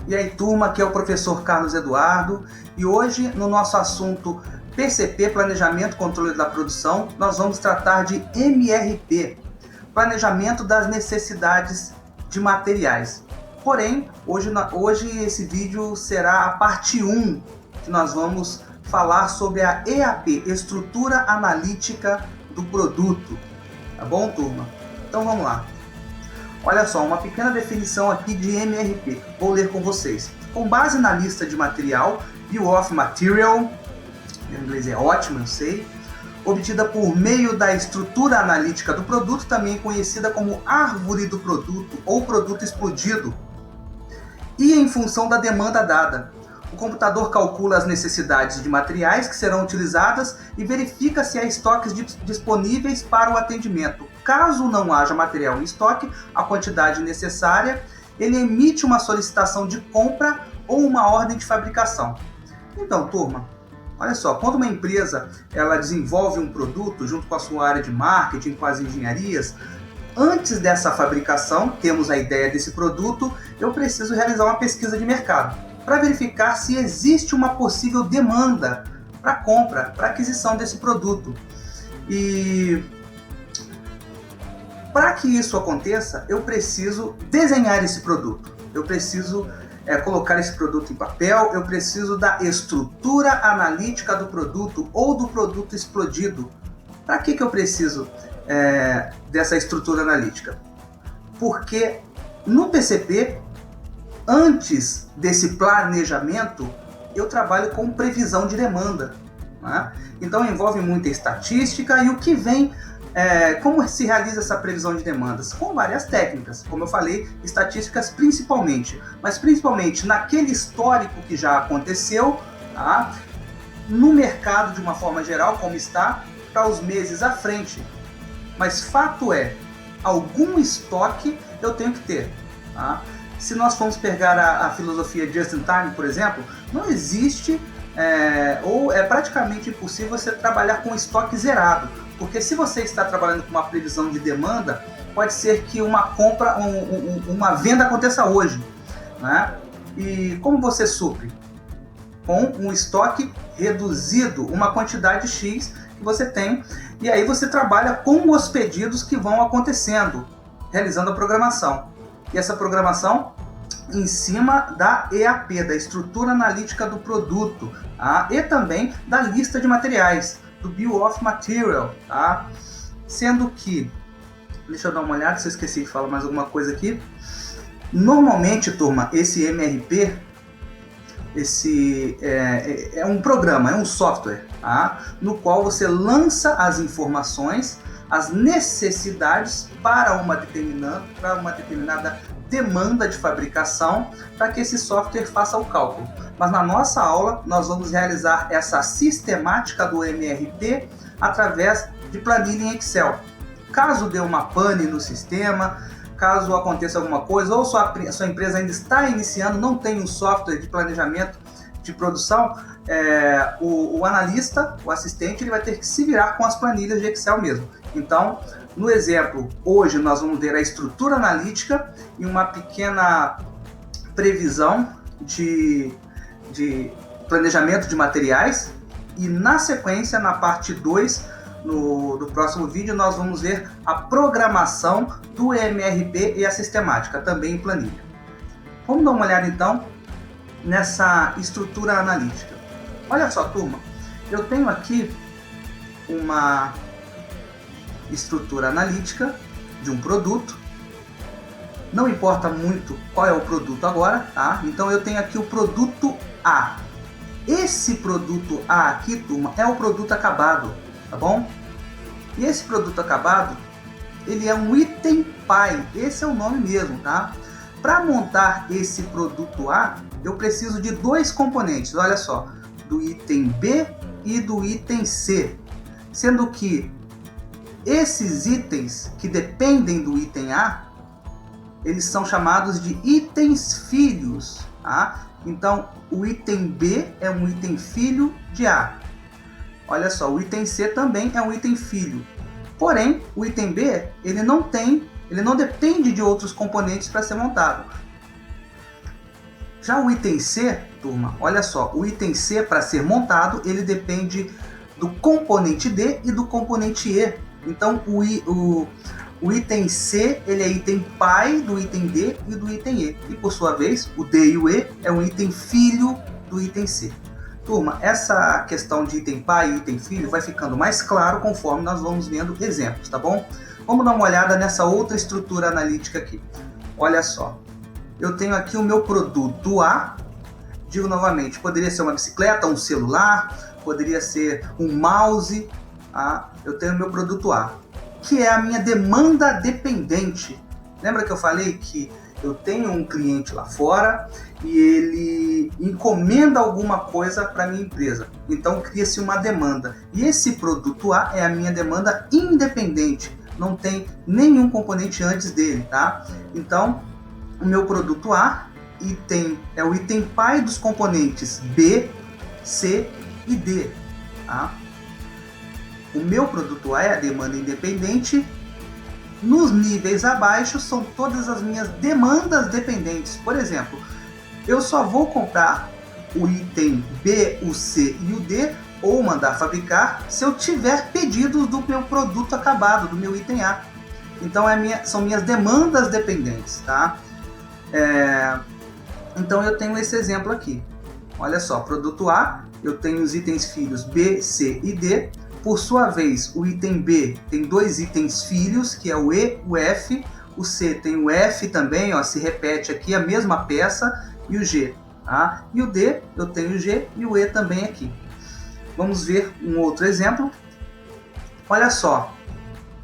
E aí, turma, aqui é o professor Carlos Eduardo e hoje no nosso assunto PCP, Planejamento e Controle da Produção, nós vamos tratar de MRP, Planejamento das Necessidades de Materiais. Porém, hoje esse vídeo será a parte 1, que nós vamos falar sobre a EAP, Estrutura Analítica do Produto. Tá bom, turma? Então vamos lá. Olha só, uma pequena definição aqui de MRP. Vou ler com vocês. Com base na lista de material, Bill of Material, meu inglês é ótimo, eu sei, obtida por meio da estrutura analítica do produto, também conhecida como árvore do produto ou produto explodido, e em função da demanda dada. O computador calcula as necessidades de materiais que serão utilizadas e verifica se há estoques disponíveis para o atendimento. Caso não haja material em estoque, a quantidade necessária, ele emite uma solicitação de compra ou uma ordem de fabricação. Então, turma, olha só, quando uma empresa ela desenvolve um produto junto com a sua área de marketing, com as engenharias, antes dessa fabricação, temos a ideia desse produto, eu preciso realizar uma pesquisa de mercado para verificar se existe uma possível demanda para compra, para aquisição desse produto. E para que isso aconteça, eu preciso desenhar esse produto, eu preciso colocar esse produto em papel, eu preciso da estrutura analítica do produto ou do produto explodido. Para que eu preciso dessa estrutura analítica? Porque no PCP, antes desse planejamento, eu trabalho com previsão de demanda, né? Então envolve muita estatística e o que vem, como se realiza essa previsão de demandas? Com várias técnicas, como eu falei, estatísticas principalmente, mas principalmente naquele histórico que já aconteceu, tá? No mercado de uma forma geral, como está, para os meses à frente. Mas fato é, algum estoque eu tenho que ter, tá? Se nós formos pegar a filosofia Just in Time, por exemplo, não existe ou é praticamente impossível você trabalhar com estoque zerado, porque se você está trabalhando com uma previsão de demanda, pode ser que uma compra, uma venda aconteça hoje, né? E como você supre? Com um estoque reduzido, uma quantidade X que você tem, e aí você trabalha com os pedidos que vão acontecendo, realizando a programação. E essa programação em cima da EAP, da estrutura analítica do produto, tá? E também da lista de materiais, do Bill of Material, tá? Sendo que, deixa eu dar uma olhada se eu esqueci de falar mais alguma coisa aqui. Normalmente, turma, esse MRP, é um programa, é um software, tá? No qual você lança as informações, as necessidades para uma determinada demanda de fabricação, para que esse software faça o cálculo. Mas na nossa aula nós vamos realizar essa sistemática do MRP através de planilha em Excel. Caso dê uma pane no sistema, caso aconteça alguma coisa, ou sua empresa ainda está iniciando, não tem um software de planejamento de produção, o analista, o assistente, ele vai ter que se virar com as planilhas de Excel mesmo. Então, no exemplo, hoje nós vamos ver a estrutura analítica e uma pequena previsão de planejamento de materiais, e na sequência, na parte 2, no próximo vídeo, nós vamos ver a programação do MRP e a sistemática, também em planilha. Vamos dar uma olhada então nessa estrutura analítica. Olha só, turma, eu tenho aqui uma estrutura analítica de um produto. Não importa muito qual é o produto agora, tá? Então eu tenho aqui o produto A. Esse produto A aqui, turma, é o produto acabado, tá bom? E esse produto acabado, ele é um item pai, esse é o nome mesmo, tá? Para montar esse produto A, eu preciso de dois componentes, olha só, do item B e do item C, sendo que esses itens que dependem do item A, eles são chamados de itens filhos, tá? Então, o item B é um item filho de A. Olha só, o item C também é um item filho. Porém, o item B, ele não depende de outros componentes para ser montado. Já o item C, turma, olha só, o item C, para ser montado, ele depende do componente D e do componente E. Então, o item C, ele é item pai do item D e do item E. E, por sua vez, o D e o E é um item filho do item C. Turma, essa questão de item pai e item filho vai ficando mais claro conforme nós vamos vendo exemplos, tá bom? Vamos dar uma olhada nessa outra estrutura analítica aqui. Olha só. Eu tenho aqui o meu produto A, digo novamente, poderia ser uma bicicleta, um celular, poderia ser um mouse, tá? Eu tenho o meu produto A, que é a minha demanda dependente. Lembra que eu falei que eu tenho um cliente lá fora e ele encomenda alguma coisa para minha empresa, então cria-se uma demanda. E esse produto A é a minha demanda independente, não tem nenhum componente antes dele, tá? Então, o meu produto A é o item pai dos componentes B, C e D. Tá? O meu produto A é a demanda independente. Nos níveis abaixo são todas as minhas demandas dependentes. Por exemplo, eu só vou comprar o item B, o C e o D ou mandar fabricar se eu tiver pedidos do meu produto acabado, do meu item A. Então são minhas demandas dependentes, tá? Então eu tenho esse exemplo aqui. Olha só, produto A, eu tenho os itens filhos B, C e D. Por sua vez, o item B tem dois itens filhos, que é o E, o F. O C tem o F também, ó, se repete aqui a mesma peça, e o G. Tá? E o D, eu tenho o G e o E também aqui. Vamos ver um outro exemplo. Olha só,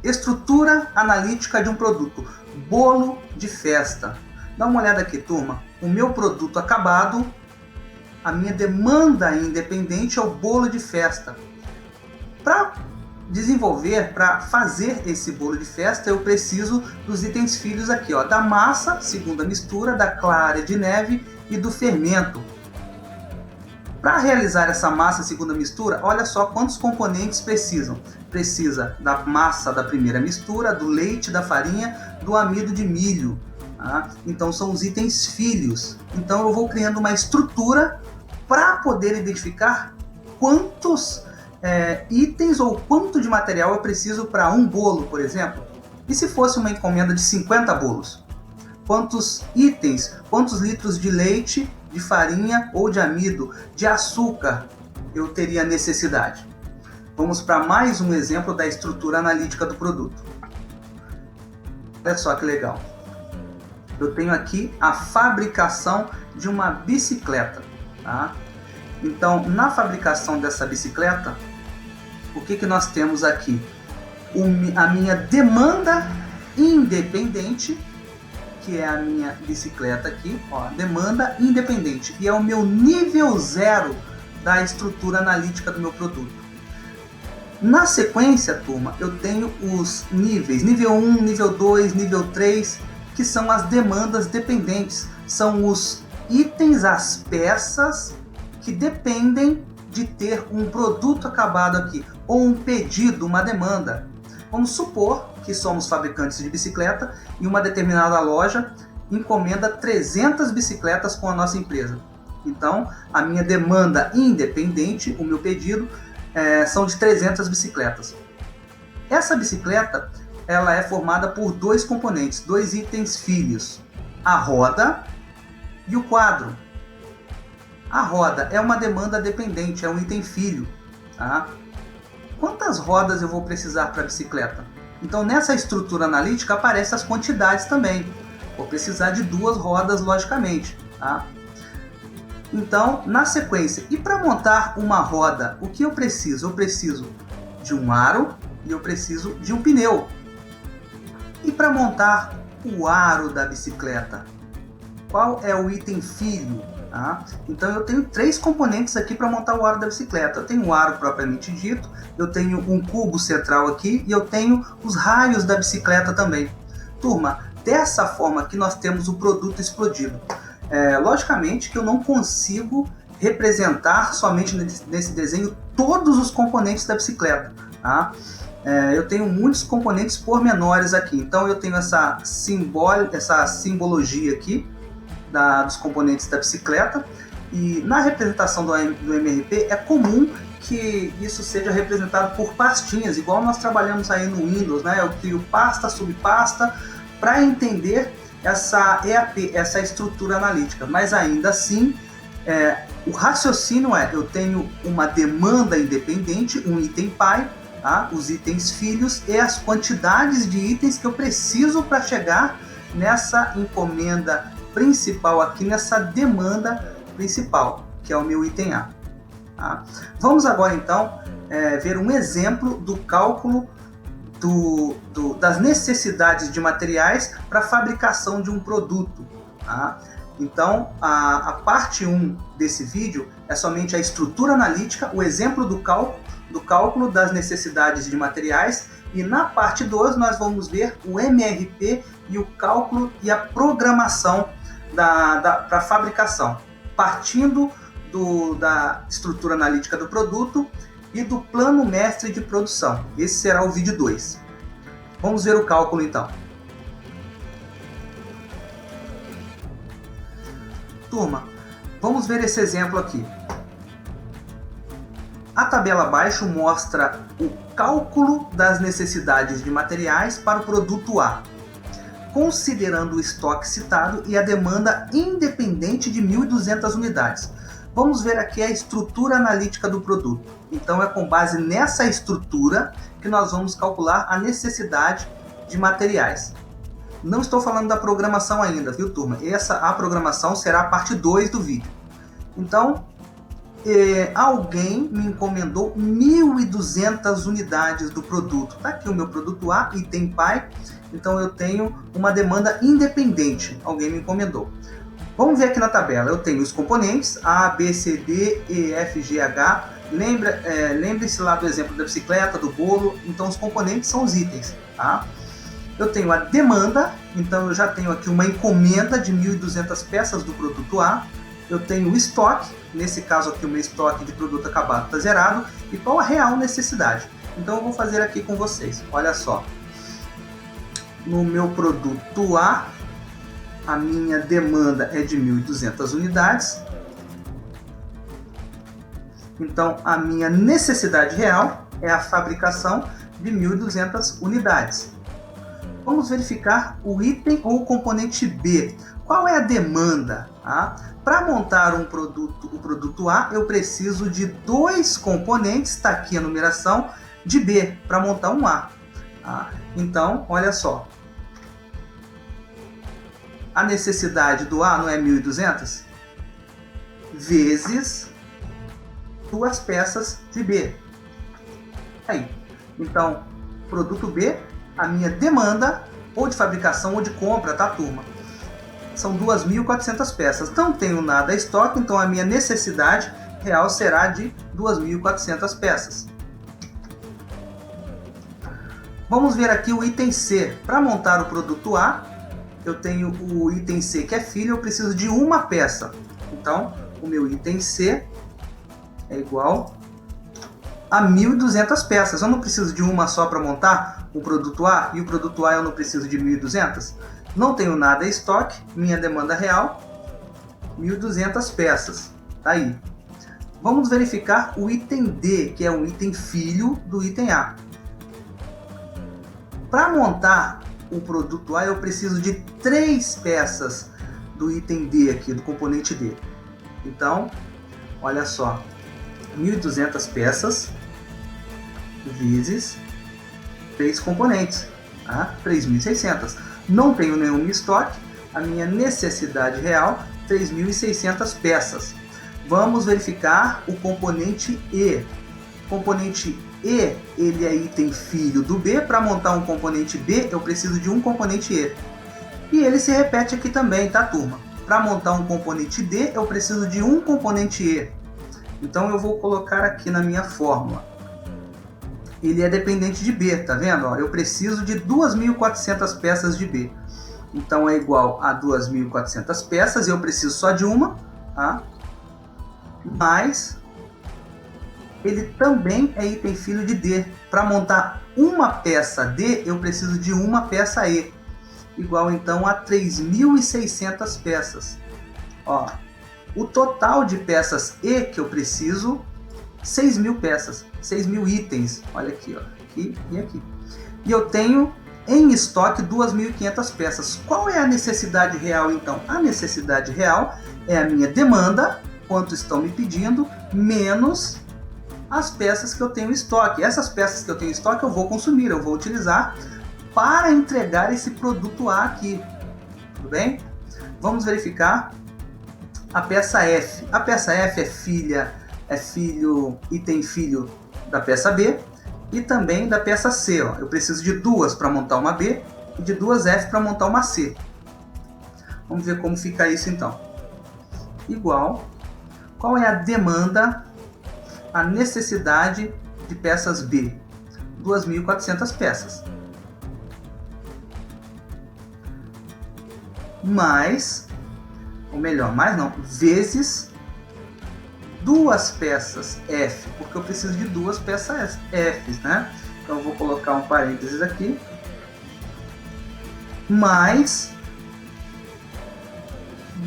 estrutura analítica de um produto, bolo de festa. Dá uma olhada aqui, turma. O meu produto acabado, a minha demanda independente é o bolo de festa. Para desenvolver, para fazer esse bolo de festa, eu preciso dos itens filhos aqui, ó, da massa, segunda mistura, da clara de neve e do fermento. Para realizar essa massa segunda mistura, olha só quantos componentes precisam. Precisa da massa da primeira mistura, do leite, da farinha, do amido de milho. Tá? Então são os itens filhos. Então eu vou criando uma estrutura para poder identificar quantos itens ou quanto de material eu preciso para um bolo, por exemplo. E se fosse uma encomenda de 50 bolos? Quantos itens, quantos litros de leite, de farinha ou de amido, de açúcar eu teria necessidade? Vamos para mais um exemplo da estrutura analítica do produto. Olha só que legal. Eu tenho aqui a fabricação de uma bicicleta. Tá? Então, na fabricação dessa bicicleta, o que nós temos aqui? A minha demanda independente, que é a minha bicicleta aqui, ó, demanda independente, e é o meu nível 0 da estrutura analítica do meu produto. Na sequência, turma, eu tenho os níveis, nível 1, nível 2, nível 3, que são as demandas dependentes. São os itens, as peças que dependem de ter um produto acabado aqui, ou um pedido, uma demanda. Vamos supor que somos fabricantes de bicicleta e uma determinada loja encomenda 300 bicicletas com a nossa empresa. Então, a minha demanda independente, o meu pedido, são de 300 bicicletas. Essa bicicleta, ela é formada por dois componentes, dois itens filhos, a roda e o quadro. A roda é uma demanda dependente, é um item filho. Tá? Quantas rodas eu vou precisar para a bicicleta? Então, nessa estrutura analítica aparecem as quantidades também. Vou precisar de 2 rodas, logicamente. Tá? Então, na sequência, e para montar uma roda, o que eu preciso? Eu preciso de um aro e eu preciso de um pneu. E para montar o aro da bicicleta, qual é o item filho? Tá? Então eu tenho 3 componentes aqui para montar o aro da bicicleta. Eu tenho o aro propriamente dito, eu tenho um cubo central aqui e eu tenho os raios da bicicleta também. Turma, dessa forma aqui nós temos o produto explodido. Logicamente que eu não consigo representar somente nesse desenho todos os componentes da bicicleta. Tá? Eu tenho muitos componentes pormenores aqui. Então eu tenho essa simbologia aqui, dos componentes da bicicleta. E na representação do MRP é comum que isso seja representado por pastinhas, igual nós trabalhamos aí no Windows, né? Eu crio pasta, subpasta, para entender essa EAP, essa estrutura analítica. Mas ainda assim, o raciocínio eu tenho uma demanda independente, um item pai, tá? Os itens filhos e as quantidades de itens que eu preciso para chegar nessa encomenda principal aqui, nessa demanda principal, que é o meu item A. Tá? Vamos agora então ver um exemplo do cálculo das necessidades de materiais para a fabricação de um produto. Tá? Então, a parte 1 desse vídeo é somente a estrutura analítica, o exemplo do cálculo das necessidades de materiais, e na parte 2 nós vamos ver o MRP e o cálculo e a programação para a fabricação, partindo da estrutura analítica do produto e do plano mestre de produção. Esse será o vídeo 2. Vamos ver o cálculo então. Turma, vamos ver esse exemplo aqui. A tabela abaixo mostra o cálculo das necessidades de materiais para o produto A, considerando o estoque citado e a demanda independente de 1.200 unidades. Vamos ver aqui a estrutura analítica do produto. Então é com base nessa estrutura que nós vamos calcular a necessidade de materiais. Não estou falando da programação ainda, viu, turma? A programação será a parte 2 do vídeo. Então, alguém me encomendou 1.200 unidades do produto. Está aqui o meu produto A, item pai. Então eu tenho uma demanda independente. Alguém me encomendou. Vamos ver aqui na tabela. Eu tenho os componentes A, B, C, D, E, F, G, H. Lembre-se lá do exemplo da bicicleta, do bolo. Então os componentes são os itens. Tá? Eu tenho a demanda. Então eu já tenho aqui uma encomenda de 1.200 peças do produto A. Eu tenho o estoque. Nesse caso aqui o meu estoque de produto acabado está zerado. E qual a real necessidade? Então eu vou fazer aqui com vocês. Olha só. No meu produto A, a minha demanda é de 1.200 unidades. Então, a minha necessidade real é a fabricação de 1.200 unidades. Vamos verificar o item ou o componente B. Qual é a demanda? Para montar o produto A, eu preciso de 2 componentes, está aqui a numeração, de B, para montar um A. Então, olha só. A necessidade do A não é 1.200? Vezes 2 peças de B. Aí. Então, produto B, a minha demanda, ou de fabricação ou de compra, tá, turma? São 2.400 peças. Não tenho nada a estoque, então a minha necessidade real será de 2.400 peças. Vamos ver aqui o item C. Para montar o produto A, eu tenho o item C que é filho, eu preciso de uma peça. Então, o meu item C é igual a 1.200 peças. Eu não preciso de uma só para montar o produto A, e o produto A eu não preciso de 1.200. Não tenho nada em estoque, minha demanda real, 1.200 peças. Tá aí. Vamos verificar o item D, que é um item filho do item A. Para montar o produto A, eu preciso de 3 peças do item D aqui, do componente D. Então, olha só, 1.200 peças vezes 3 componentes, tá? 3.600. Não tenho nenhum estoque, a minha necessidade real, 3.600 peças. Vamos verificar o componente E. Componente E, ele é item filho do B. Para montar um componente B, eu preciso de um componente E. E ele se repete aqui também, tá, turma? Para montar um componente D, eu preciso de um componente E. Então eu vou colocar aqui na minha fórmula. Ele é dependente de B, tá vendo? Eu preciso de 2.400 peças de B. Então é igual a 2.400 peças, eu preciso só de uma, tá? Mas ele também é item filho de D. Para montar uma peça D, eu preciso de uma peça E. Igual então a 3.600 peças. Ó, o total de peças E que eu preciso, 6.000 peças, 6.000 itens. Olha aqui, ó, aqui e aqui. E eu tenho em estoque 2.500 peças. Qual é a necessidade real, então? A necessidade real é a minha demanda, quanto estão me pedindo, menos as peças que eu tenho em estoque. Essas peças que eu tenho em estoque eu vou consumir, eu vou utilizar para entregar esse produto A aqui. Tudo bem? Vamos verificar a peça F. A peça F é filho e tem filho da peça B e também da peça C. Ó. Eu preciso de duas para montar uma B e de duas F para montar uma C. Vamos ver como fica isso então. Igual, qual é a demanda, a necessidade de peças B? 2.400 peças. Mais, ou melhor, mais não, vezes duas peças F, porque eu preciso de duas peças F, né? Então eu vou colocar um parênteses aqui, mais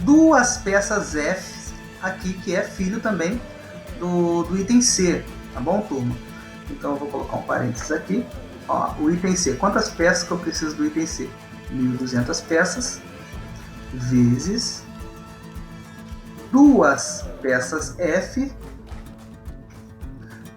duas peças F aqui, que é filho também do item C, tá bom, turma? Então eu vou colocar um parênteses aqui, ó, o item C, quantas peças que eu preciso do item C? 1.200 peças, vezes duas peças F.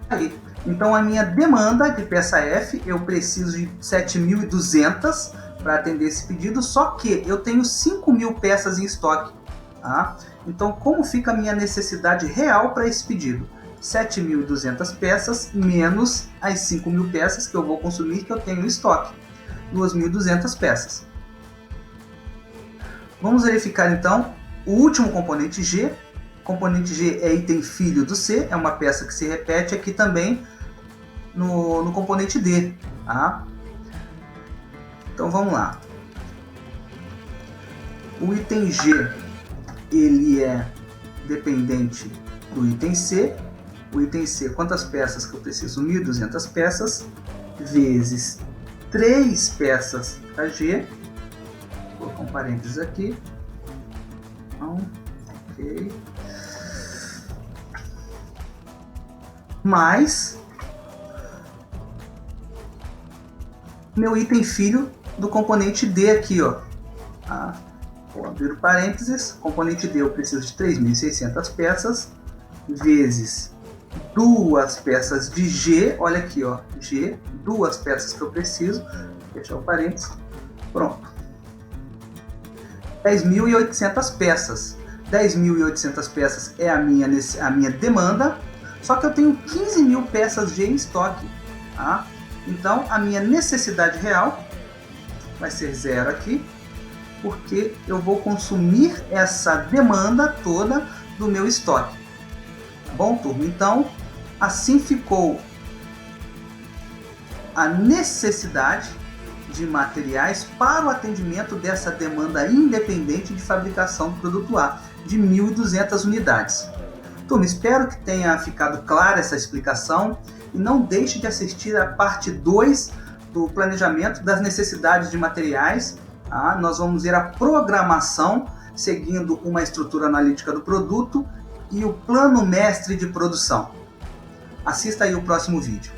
Aí, então a minha demanda de peça F, eu preciso de 7.200 para atender esse pedido, só que eu tenho 5.000 peças em estoque. Tá? Então como fica a minha necessidade real para esse pedido? 7.200 peças menos as 5.000 peças que eu vou consumir que eu tenho em estoque. 2.200 peças. Vamos verificar então o último componente G. O componente G é item filho do C, é uma peça que se repete aqui também no componente D. Tá? Então vamos lá. O item G ele é dependente do item C. O item C, quantas peças que eu preciso? 1.200 peças, vezes 3 peças da G. Vou colocar um parênteses aqui. Então, ok. Mais meu item filho do componente D aqui, ó. Tá? Vou abrir o parênteses. Componente D eu preciso de 3.600 peças, vezes duas peças de G. Olha aqui, ó. G, duas peças que eu preciso. Vou fechar o parênteses. Pronto. 10.800 peças. 10.800 peças é a minha demanda, só que eu tenho 15.000 peças G em estoque. Tá? Então, a minha necessidade real vai ser zero aqui, porque eu vou consumir essa demanda toda do meu estoque. Tá bom, turma? Então, assim ficou a necessidade de materiais para o atendimento dessa demanda independente de fabricação do produto A, de 1.200 unidades. Turma, espero que tenha ficado clara essa explicação e não deixe de assistir a parte 2 do planejamento das necessidades de materiais. Tá? Nós vamos ver a programação seguindo uma estrutura analítica do produto e o plano mestre de produção. Assista aí o próximo vídeo.